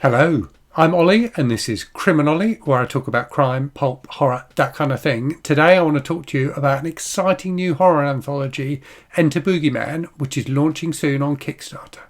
Hello, I'm Ollie and this is Criminolly, where I talk about crime, pulp, horror, that kind of thing. Today I want to talk to you about an exciting new horror anthology, Enter Boogeyman, which is launching soon on Kickstarter.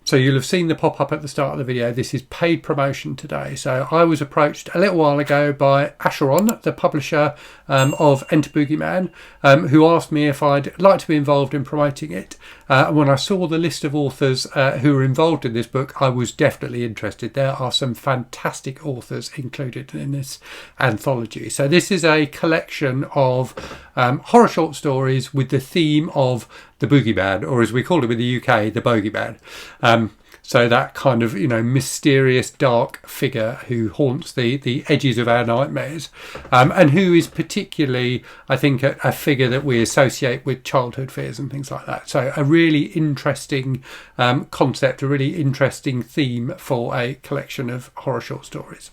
So you'll have seen the pop-up at the start of the video. This is paid promotion today. So I was approached a little while ago by Acheron, the publisher of Enter Boogeyman, who asked me if I'd like to be involved in promoting it. When I saw the list of authors who were involved in this book, I was definitely interested. There are some fantastic authors included in this anthology. So this is a collection of horror short stories with the theme of the Boogeyman, or as we call him in the UK, the Bogeyman. So that kind of, mysterious dark figure who haunts the edges of our nightmares, and who is particularly, I think, a figure that we associate with childhood fears and things like that. So a really interesting concept, a really interesting theme for a collection of horror short stories.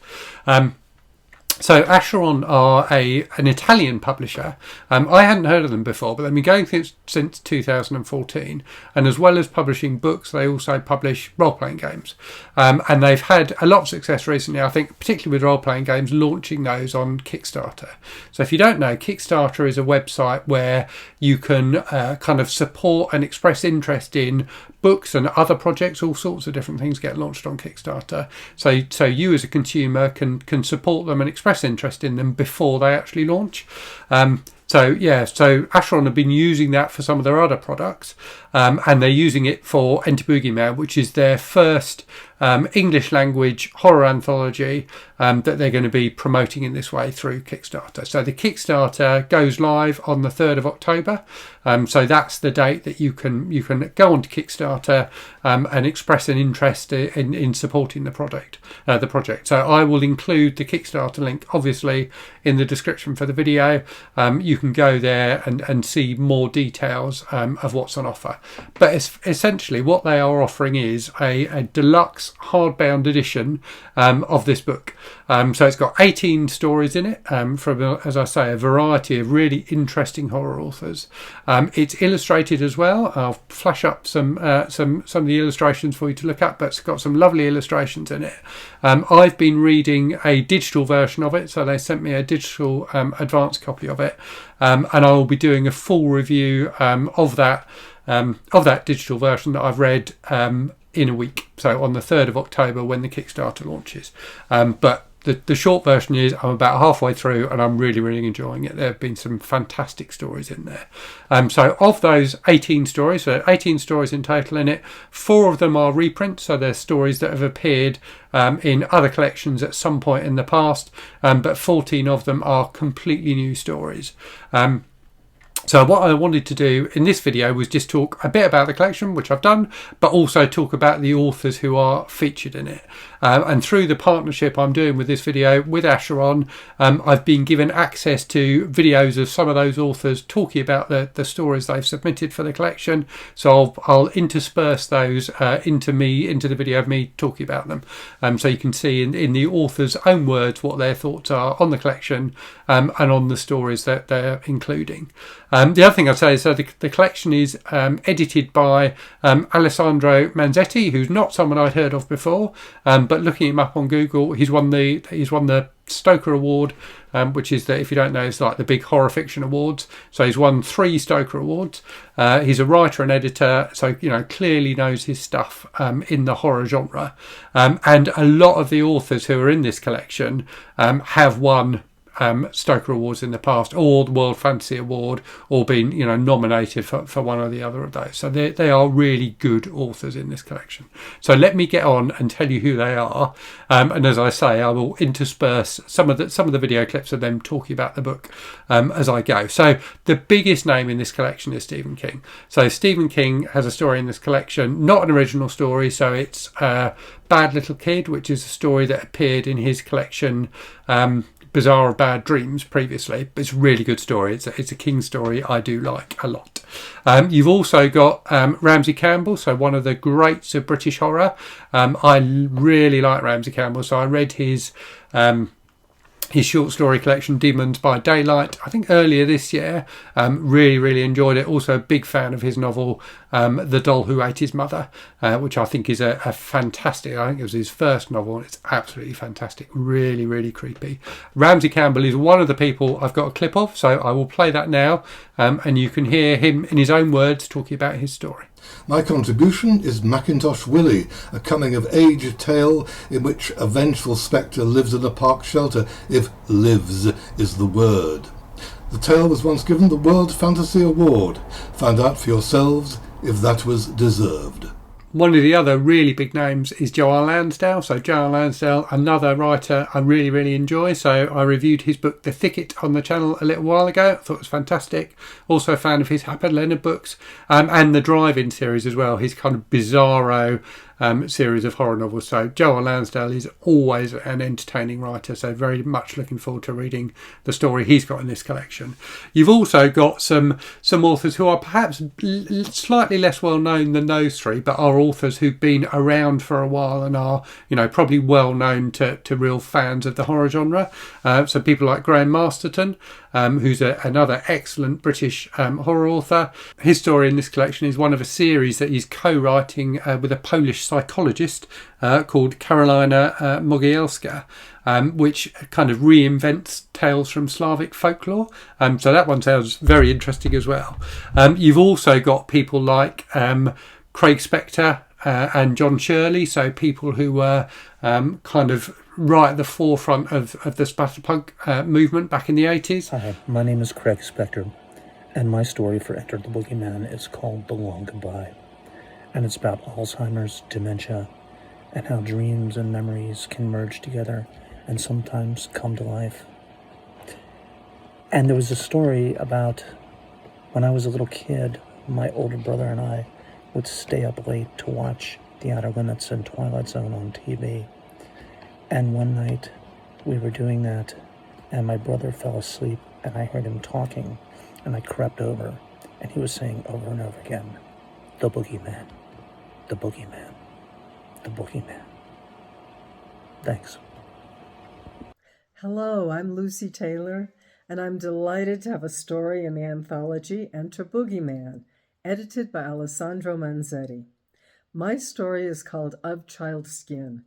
So Acheron are an Italian publisher. I hadn't heard of them before, but they've been going since 2014. And as well as publishing books, they also publish role-playing games. And they've had a lot of success recently, I think, particularly with role-playing games, launching those on Kickstarter. So if you don't know, Kickstarter is a website where you can kind of support and express interest in books and other projects. All sorts of different things get launched on Kickstarter. So you as a consumer can support them and express interest in them before they actually launch. So Acheron have been using that for some of their other products, and they're using it for Enter Boogeyman, which is their first English language horror anthology that they're going to be promoting in this way through Kickstarter. So the Kickstarter goes live on the 3rd of October. So that's the date that you can go onto Kickstarter and express an interest in supporting the project. So I will include the Kickstarter link, obviously, in the description for the video. You can go there and see more details of what's on offer. But essentially what they are offering is a deluxe hardbound edition of this book. So it's got 18 stories in it from, as I say, a variety of really interesting horror authors. It's illustrated as well. I'll flash up some of the illustrations for you to look at, but it's got some lovely illustrations in it. I've been reading a digital version of it, so they sent me a digital advanced copy of it, and I will be doing a full review of that digital version that I've read in a week, so on the 3rd of October when the Kickstarter launches. But the short version is I'm about halfway through and I'm really, really enjoying it. There have been some fantastic stories in there. So of those 18 stories, so 18 stories in total in it, 4 of them are reprints, so they're stories that have appeared in other collections at some point in the past, but 14 of them are completely new stories. So what I wanted to do in this video was just talk a bit about the collection, which I've done, but also talk about the authors who are featured in it. And through the partnership I'm doing with this video with Acheron, I've been given access to videos of some of those authors talking about the stories they've submitted for the collection. So I'll intersperse those into the video of me talking about them. So you can see in the author's own words what their thoughts are on the collection and on the stories that they're including. The other thing I'd say is that the collection is edited by Alessandro Manzetti, who's not someone I'd heard of before, but looking him up on Google, he's won the Stoker Award, which is, if you don't know, it's like the big horror fiction awards. So he's won 3 Stoker Awards. He's a writer and editor, so clearly knows his stuff in the horror genre. And a lot of the authors who are in this collection have won Stoker Awards in the past, or the World Fantasy Award, or been nominated for one or the other of those. So they are really good authors in this collection. So let me get on and tell you who they are, and as I say, I will intersperse some of the video clips of them talking about the book as I go. So the biggest name in this collection is Stephen King. So Stephen King has a story in this collection, not an original story, so it's Bad Little Kid, which is a story that appeared in his collection Bizarre Bad Dreams previously, but it's a really good story. It's a King story I do like a lot. You've also got Ramsey Campbell, so one of the greats of British horror. I really like Ramsey Campbell, so I read his his short story collection Demons by Daylight, I think earlier this year. Really enjoyed it. Also a big fan of his novel The Doll Who Ate His Mother, which I think is a fantastic, I think it was his first novel, and it's absolutely fantastic. Really creepy. Ramsey Campbell is one of the people I've got a clip of, so I will play that now, and you can hear him in his own words talking about his story. My contribution is Macintosh Willie, a coming-of-age tale in which a vengeful spectre lives in a park shelter, if lives is the word. The tale was once given the World Fantasy Award. Find out for yourselves if that was deserved. One of the other really big names is Joel Lansdale. So Joel Lansdale, another writer I really enjoy. So I reviewed his book The Thicket on the channel a little while ago. I thought it was fantastic. Also a fan of his Happy Leonard books, and the Drive-In series as well. His kind of bizarro series of horror novels. So Joel Lansdale is always an entertaining writer, so very much looking forward to reading the story he's got in this collection. You've also got some authors who are perhaps slightly less well known than those three, but are authors who've been around for a while and are, probably well known to real fans of the horror genre. So people like Graham Masterton, who's another excellent British horror author. His story in this collection is one of a series that he's co-writing with a Polish psychologist called Karolina Mogielska, which kind of reinvents tales from Slavic folklore. So that one sounds very interesting as well. You've also got people like Craig Spector and John Shirley, so people who were kind of right at the forefront of the splatterpunk movement back in the 80s. Hi, my name is Craig Spector, and my story for Enter the Boogeyman is called The Long Goodbye. And it's about Alzheimer's, dementia, and how dreams and memories can merge together and sometimes come to life. And there was a story about when I was a little kid, my older brother and I would stay up late to watch The Outer Limits and Twilight Zone on TV. And one night we were doing that, and my brother fell asleep, and I heard him talking, and I crept over, and he was saying over and over again, "The Boogeyman, the Boogeyman, the Boogeyman." Thanks. Hello, I'm Lucy Taylor, and I'm delighted to have a story in the anthology Enter Boogeyman, edited by Alessandro Manzetti. My story is called Of Child Skin.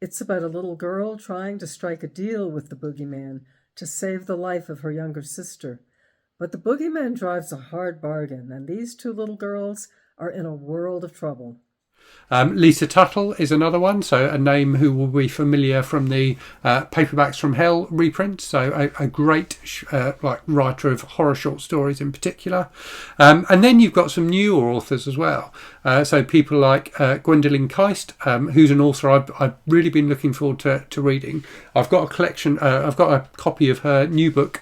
It's about a little girl trying to strike a deal with the boogeyman to save the life of her younger sister. But the boogeyman drives a hard bargain, and these two little girls are in a world of trouble. Lisa Tuttle is another one, so a name who will be familiar from the Paperbacks from Hell reprint, so a great writer of horror short stories in particular. And then you've got some newer authors as well, so people like Gwendolyn Kiste, who's an author I've really been looking forward to reading. I've got a collection, I've got a copy of her new book,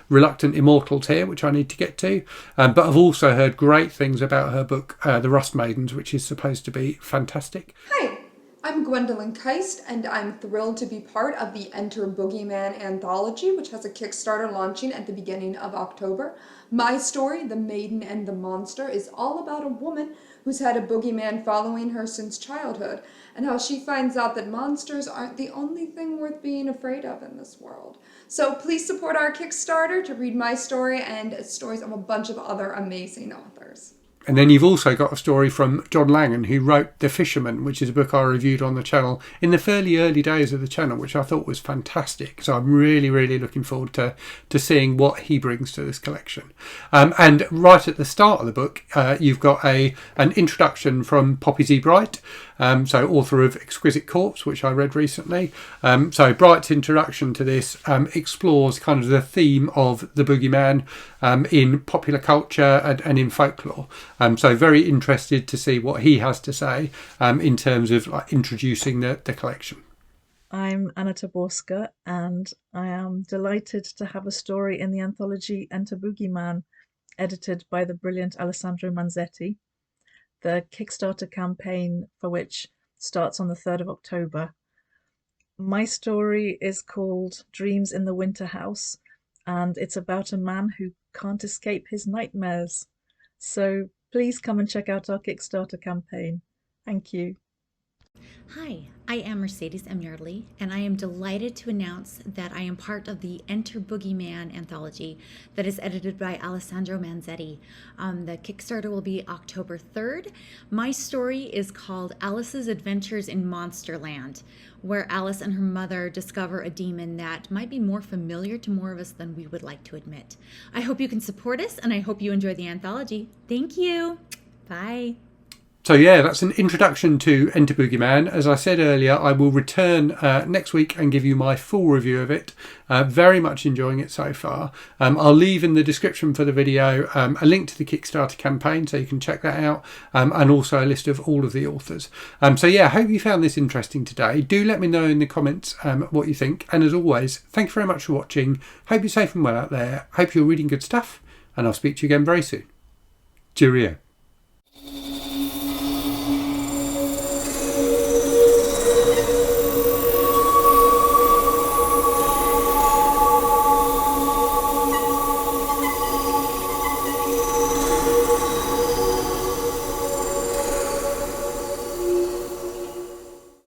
Reluctant Immortals here, which I need to get to, but I've also heard great things about her book, The Rust Maidens, which is supposed to be fantastic. Hi, I'm Gwendolyn Kiste, and I'm thrilled to be part of the Enter Boogeyman anthology, which has a Kickstarter launching at the beginning of October. My story, The Maiden and the Monster, is all about a woman who's had a boogeyman following her since childhood, and how she finds out that monsters aren't the only thing worth being afraid of in this world. So please support our Kickstarter to read my story and stories of a bunch of other amazing authors. And then you've also got a story from John Langan, who wrote The Fisherman, which is a book I reviewed on the channel in the fairly early days of the channel, which I thought was fantastic. So I'm really looking forward to seeing what he brings to this collection. And right at the start of the book, you've got an introduction from Poppy Z. Brite, so author of Exquisite Corpse, which I read recently. So Brite's introduction to this explores kind of the theme of the boogeyman in popular culture and in folklore. So very interested to see what he has to say in terms of introducing the collection. I'm Anna Taborska, and I am delighted to have a story in the anthology Enter Boogeyman, edited by the brilliant Alessandro Manzetti. The Kickstarter campaign for which starts on the 3rd of October. My story is called Dreams in the Winter House, and it's about a man who can't escape his nightmares. So please come and check out our Kickstarter campaign. Thank you. Hi, I am Mercedes M. Yardley, and I am delighted to announce that I am part of the Enter Boogeyman anthology that is edited by Alessandro Manzetti. The Kickstarter will be October 3rd. My story is called Alice's Adventures in Monsterland, where Alice and her mother discover a demon that might be more familiar to more of us than we would like to admit. I hope you can support us, and I hope you enjoy the anthology. Thank you. Bye. So yeah, that's an introduction to Enter Boogeyman. As I said earlier, I will return next week and give you my full review of it. Very much enjoying it so far. I'll leave in the description for the video a link to the Kickstarter campaign so you can check that out, and also a list of all of the authors. So yeah, I hope you found this interesting today. Do let me know in the comments what you think. And as always, thank you very much for watching. Hope you're safe and well out there. Hope you're reading good stuff, and I'll speak to you again very soon. Cheerio.